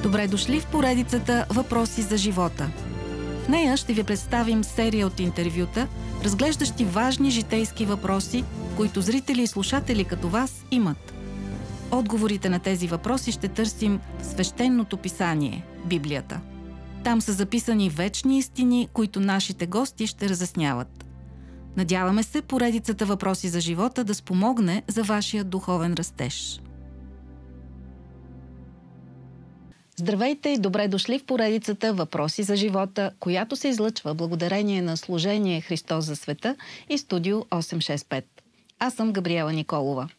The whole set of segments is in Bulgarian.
Добре дошли в поредицата "Въпроси за живота". В нея ще ви представим серия от интервюта, разглеждащи важни житейски въпроси, които зрители и слушатели като вас имат. Отговорите на тези въпроси ще търсим в свещеното писание – Библията. Там са записани вечни истини, които нашите гости ще разясняват. Надяваме се поредицата "Въпроси за живота" да спомогне за вашия духовен растеж. Здравейте и добре дошли в поредицата "Въпроси за живота", която се излъчва благодарение на служение "Христос за света" и Студио 865. Аз съм Габриела Николова.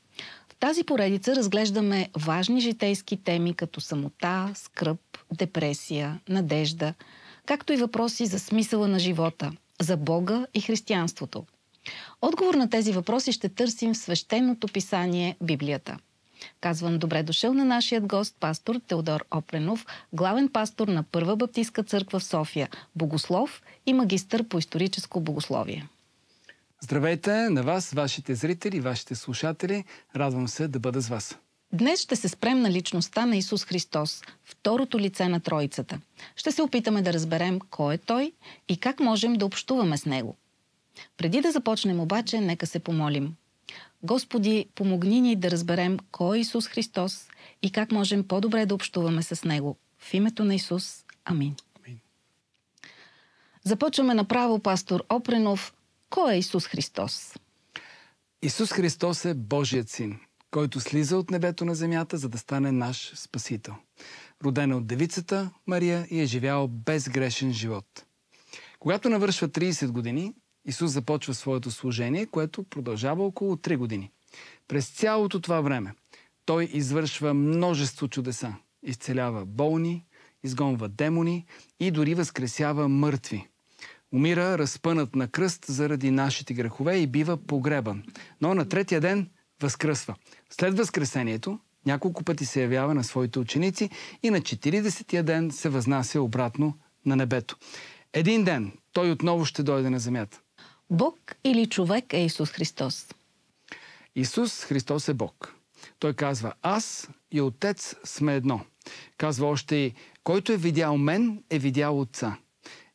В тази поредица разглеждаме важни житейски теми като самота, скръб, депресия, надежда, както и въпроси за смисъла на живота, за Бога и християнството. Отговор на тези въпроси ще търсим в свещеното писание Библията. Казвам добре дошъл на нашият гост, пастор Теодор Опренов, главен пастор на Първа баптистка църква в София, богослов и магистър по историческо богословие. Здравейте на вас, вашите зрители, вашите слушатели. Радвам се да бъда с вас. Днес ще се спрем на личността на Исус Христос, второто лице на Троицата. Ще се опитаме да разберем кой е Той и как можем да общуваме с Него. Преди да започнем обаче, нека се помолим. Господи, помогни ни да разберем кой е Исус Христос и как можем по-добре да общуваме с Него. В името на Исус. Амин. Амин. Започваме направо, пастор Опренов. Кой е Исус Христос? Исус Христос е Божият син, който слиза от небето на земята, за да стане наш Спасител. Роден от девицата Мария и е живял безгрешен живот. Когато навършва 30 години, Исус започва своето служение, което продължава около 3 години. През цялото това време Той извършва множество чудеса. Изцелява болни, изгонва демони и дори възкресява мъртви. Умира разпънат на кръст заради нашите грехове и бива погребан. Но на третия ден възкръсва. След възкресението няколко пъти се явява на своите ученици и на 40-тия ден се възнася обратно на небето. Един ден Той отново ще дойде на земята. Бог или човек е Исус Христос? Исус Христос е Бог. Той казва: "Аз и Отец сме едно." Казва още и: "Който е видял мен, е видял Отца."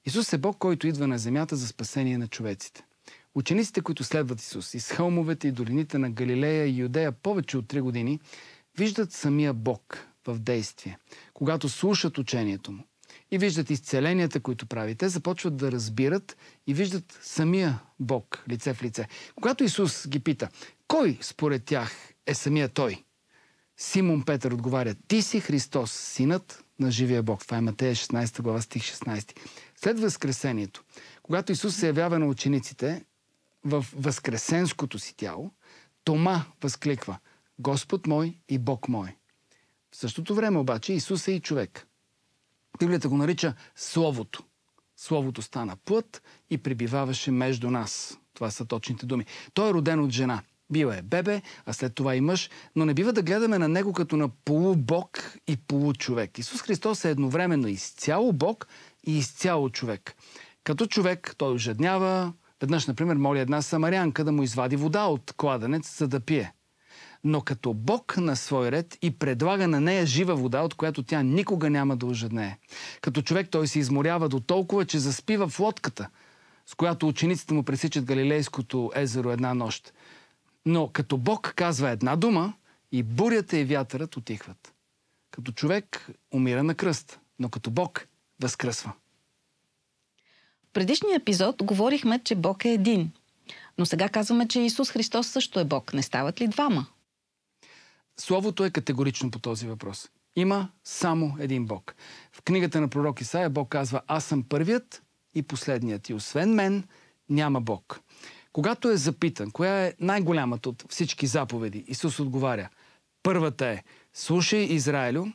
Исус е Бог, който идва на земята за спасение на човеците. Учениците, които следват Исус из хълмовете и долините на Галилея и Юдея повече от 3 години, виждат самия Бог в действие. Когато слушат учението Му и виждат изцеленията, които прави, те започват да разбират и виждат самия Бог лице в лице. Когато Исус ги пита: "Кой според тях е самия Той?" Симон Петър отговаря: "Ти си Христос, Синът на живия Бог." Това е Матея 16 глава, стих 16. След възкресението, когато Исус се явява на учениците в възкресенското си тяло, Тома възкликва: "Господ мой и Бог мой." В същото време обаче Исус е и човек. Библията го нарича Словото. Словото стана плът и пребиваваше между нас. Това са точните думи. Той е роден от жена. Бил е бебе, а след това и мъж, но не бива да гледаме на него като на полубог и получовек. Исус Христос е едновременно изцяло Бог и изцяло човек. Като човек той ожеднява. Веднъж, например, моли една самарянка да му извади вода от кладенец, за да пие. Но като Бог на свой ред и предлага на нея жива вода, от която тя никога няма да ожеднее. Като човек той се изморява до толкова, че заспива в лодката, с която учениците му пресичат Галилейското езеро една нощ. Но като Бог казва една дума и бурята и вятърът утихват. Като човек умира на кръст, но като Бог възкръсва. В предишния епизод говорихме, че Бог е един. Но сега казваме, че Исус Христос също е Бог. Не стават ли двама? Словото е категорично по този въпрос. Има само един Бог. В книгата на пророк Исаия Бог казва: "Аз съм първият и последният и освен мен няма Бог." Когато е запитан коя е най-голямата от всички заповеди, Исус отговаря: "Първата е: слушай, Израилю,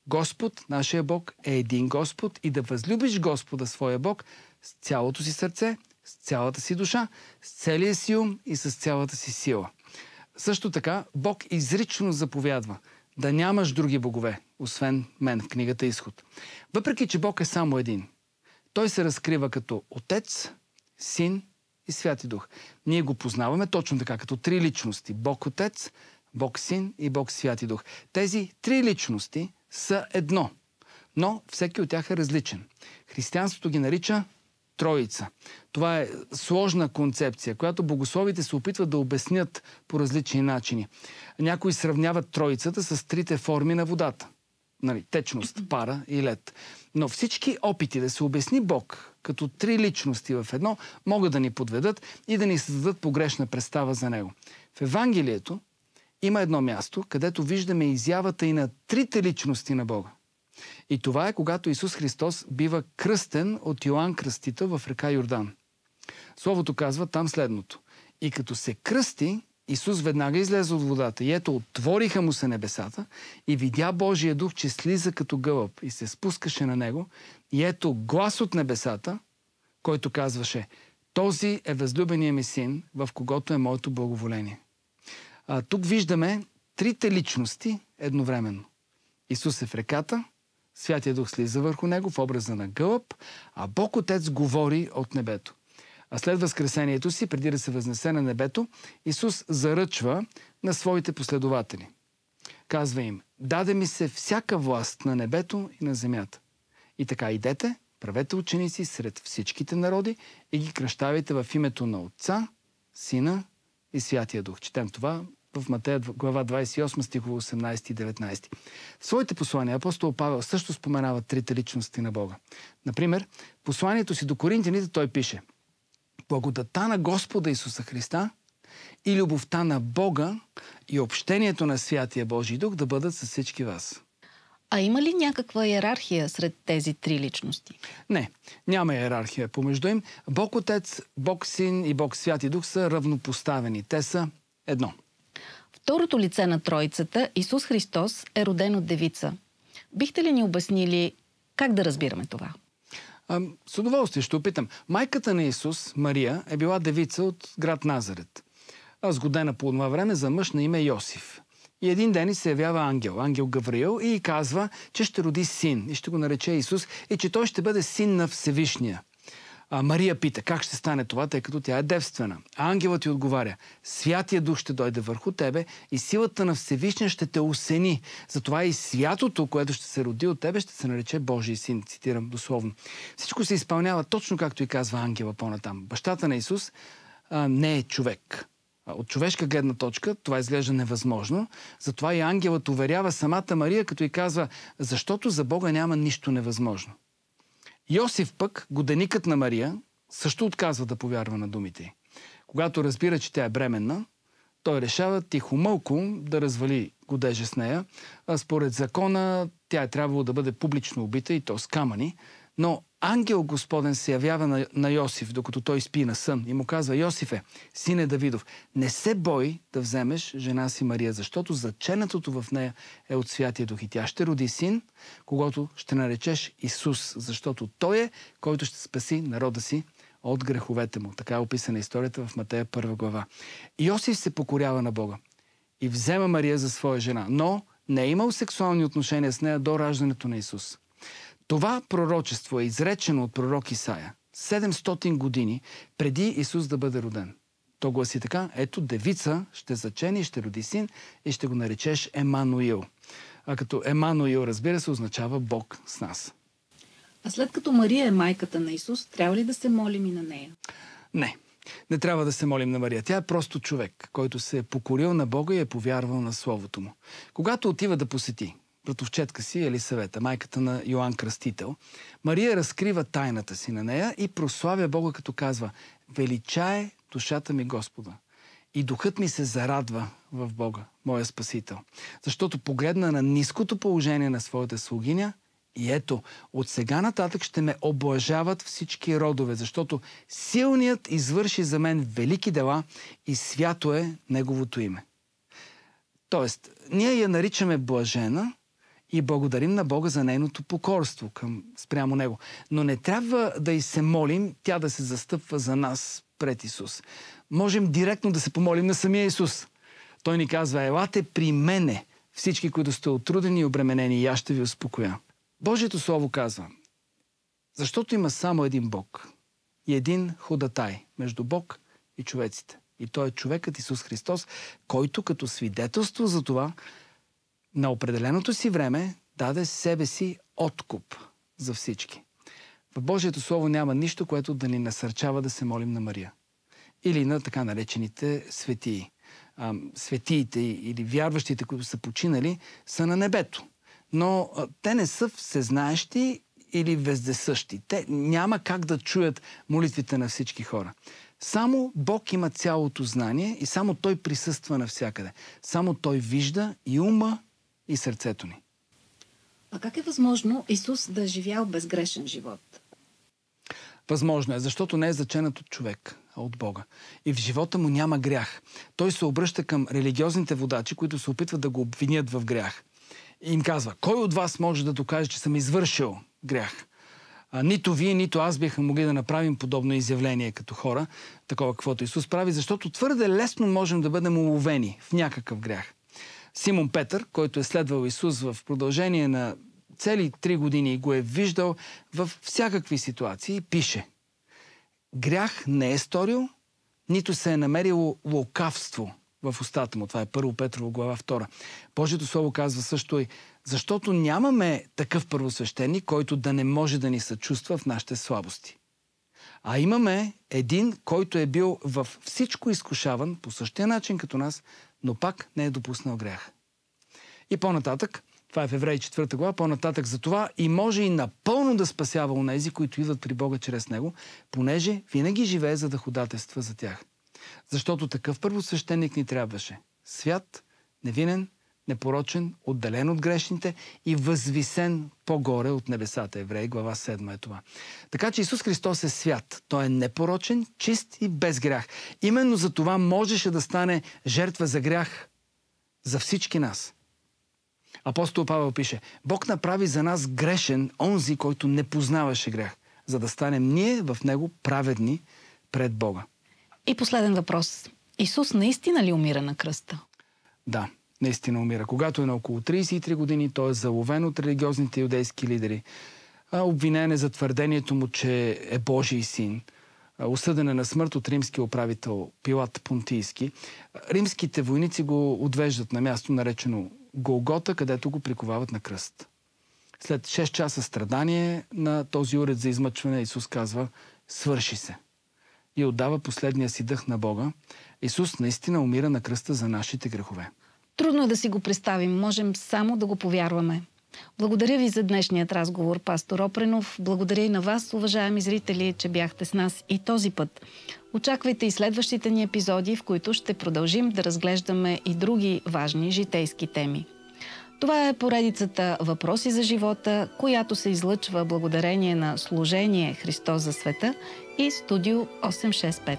Господ, нашия Бог, е един Господ и да възлюбиш Господа, своя Бог, с цялото си сърце, с цялата си душа, с целия си ум и с цялата си сила." Също така, Бог изрично заповядва да нямаш други богове, освен мен, в книгата Изход. Въпреки че Бог е само един, Той се разкрива като Отец, Син и Святи Дух. Ние го познаваме точно така, като 3 личности. Бог Отец, Бог Син и Бог Святи Дух. Тези 3 личности са едно, но всеки от тях е различен. Християнството ги нарича Троица. Това е сложна концепция, която богословите се опитват да обяснят по различни начини. Някои сравняват Троицата с трите форми на водата. Течност, пара и лед. Но всички опити да се обясни Бог като три личности в едно могат да ни подведат и да ни създадат погрешна представа за Него. В Евангелието има едно място, където виждаме изявата и на трите личности на Бога. И това е когато Исус Христос бива кръстен от Йоан Кръстител в река Йордан. Словото казва там следното. И като се кръсти, Исус веднага излезе от водата и ето отвориха му се небесата и видя Божия дух, че слиза като гълъб и се спускаше на него и ето глас от небесата, който казваше: този е възлюбеният ми син, в когото е моето благоволение. Тук виждаме трите личности едновременно. Исус е в реката, Святия Дух слиза върху него в образа на гълъб, а Бог Отец говори от небето. А след възкресението си, преди да се възнесе на небето, Исус заръчва на своите последователи. Казва им: даде ми се всяка власт на небето и на земята. И така идете, правете ученици сред всичките народи и ги кръщавайте в името на Отца, Сина и Святия Дух. Четем това в Матея глава 28, стихове 18 и 19. В своите послания апостол Павел също споменава трите личности на Бога. Например, посланието си до коринтяните той пише: благодата на Господа Исуса Христа и любовта на Бога и общението на Святия Божий Дух да бъдат с всички вас. А има ли някаква иерархия сред тези три личности? Не, няма иерархия помежду им. Бог Отец, Бог Син и Бог Святи Дух са равнопоставени. Те са едно. Второто лице на Троицата, Исус Христос, е роден от девица. Бихте ли ни обяснили как да разбираме това? С удоволствие ще опитам. Майката на Исус, Мария, е била девица от град Назарет. Сгодена по това време за мъж на име Йосиф. И един ден се явява ангел Гавриил, и казва, че ще роди син и ще го нарече Исус и че той ще бъде син на Всевишния. Мария пита как ще стане това, тъй като тя е девствена. А ангелът ти отговаря: Святия Дух ще дойде върху тебе и силата на Всевишния ще те осени. Затова и святото, което ще се роди от тебе, ще се нарече Божий син. Цитирам дословно. Всичко се изпълнява точно както и казва ангела по-натам. Бащата на Исус не е човек. От човешка гледна точка това изглежда невъзможно. Затова и ангелът уверява самата Мария, като й казва: защото за Бога няма нищо невъзможно. Йосиф пък, годеникът на Мария, също отказва да повярва на думите й. Когато разбира, че тя е бременна, той решава тихомълко да развали годежа с нея. Според закона тя е трябвало да бъде публично убита, и то с камъни. Но ангел Господен се явява на Йосиф, докато той спи на сън, и му казва: Йосифе, сине Давидов, не се бой да вземеш жена си Мария, защото заченатото в нея е от Святия Дух и тя ще роди син, когото ще наречеш Исус, защото той е, който ще спаси народа си от греховете му. Така е описана историята в Матея 1 глава. Йосиф се покорява на Бога и взема Мария за своя жена, но не е имал сексуални отношения с нея до раждането на Исус. Това пророчество е изречено от пророк Исаия 700 години преди Исус да бъде роден. То гласи така: ето девица ще зачени, ще роди син и ще го наречеш Емануил. А като Емануил, разбира се, означава Бог с нас. А след като Мария е майката на Исус, трябва ли да се молим и на нея? Не трябва да се молим на Мария. Тя е просто човек, който се е покорил на Бога и е повярвал на Словото му. Когато отива да посети братовчетка си Елисавета, майката на Йоан Кръстител, Мария разкрива тайната си на нея и прославя Бога, като казва: величае душата ми Господа и духът ми се зарадва в Бога, моя Спасител. Защото погледна на ниското положение на своята слугиня и ето, от сега нататък ще ме облажават всички родове, защото силният извърши за мен велики дела и свято е Неговото име. Тоест, ние я наричаме блажена и благодарим на Бога за нейното покорство спрямо Него. Но не трябва да й се молим тя да се застъпва за нас пред Исус. Можем директно да се помолим на самия Исус. Той ни казва: елате при мене, всички, които сте отрудени и обременени, и аз ще ви успокоя. Божието Слово казва: защото има само един Бог и един ходатай между Бог и човеците. И той е човекът Исус Христос, който като свидетелство за това на определеното си време даде себе си откуп за всички. В Божието Слово няма нищо, което да ни насърчава да се молим на Мария. Или на така наречените светии. Светиите или вярващите, които са починали, са на небето. Но те не са всезнаещи или вездесъщи. Те няма как да чуят молитвите на всички хора. Само Бог има цялото знание и само Той присъства навсякъде. Само Той вижда и ума, и сърцето ни. А как е възможно Исус да е живял безгрешен живот? Възможно е, защото не е заченат от човек, а от Бога. И в живота му няма грях. Той се обръща към религиозните водачи, които се опитват да го обвинят в грях. И им казва: кой от вас може да докаже, че съм извършил грях? Нито вие, нито аз биха могли да направим подобно изявление като хора, такова каквото Исус прави, защото твърде лесно можем да бъдем уловени в някакъв грях. Симон Петър, който е следвал Исус в продължение на цели 3 години и го е виждал в всякакви ситуации, пише: грях не е сторил, нито се е намерило лукавство в устата му. Това е 1 Петрово глава 2. Божието Слово казва също и: защото нямаме такъв първосвещеник, който да не може да ни съчувства в нашите слабости. А имаме един, който е бил във всичко изкушаван по същия начин като нас, но пак не е допуснал грях. И по-нататък, това е в Евреи 4 глава, по-нататък за това и може и напълно да спасява онези, които идват при Бога чрез Него, понеже винаги живее за да ходателства за тях. Защото такъв първосвещеник ни трябваше. Свят, невинен, непорочен, отделен от грешните и възвисен по-горе от небесата. Евреи, глава 7 е това. Така че Исус Христос е свят. Той е непорочен, чист и без грях. Именно за това можеше да стане жертва за грях за всички нас. Апостол Павел пише: Бог направи за нас грешен онзи, който не познаваше грях, за да станем ние в него праведни пред Бога. И последен въпрос. Исус наистина ли умира на кръста? Да, наистина умира. Когато е на около 33 години, той е заловен от религиозните юдейски лидери. Обвинен е за твърдението му, че е Божий син. Осъден е на смърт от римския управител Пилат Понтийски. Римските войници го отвеждат на място, наречено Голгота, където го приковават на кръст. След 6 часа страдание на този уред за измъчване, Исус казва: свърши се. И отдава последния си дъх на Бога. Исус наистина умира на кръста за нашите грехове. Трудно е да си го представим, можем само да го повярваме. Благодаря ви за днешният разговор, пастор Опренов. Благодаря и на вас, уважаеми зрители, че бяхте с нас и този път. Очаквайте и следващите ни епизоди, в които ще продължим да разглеждаме и други важни житейски теми. Това е поредицата "Въпроси за живота", която се излъчва благодарение на служение "Христос за света" и Студио 865.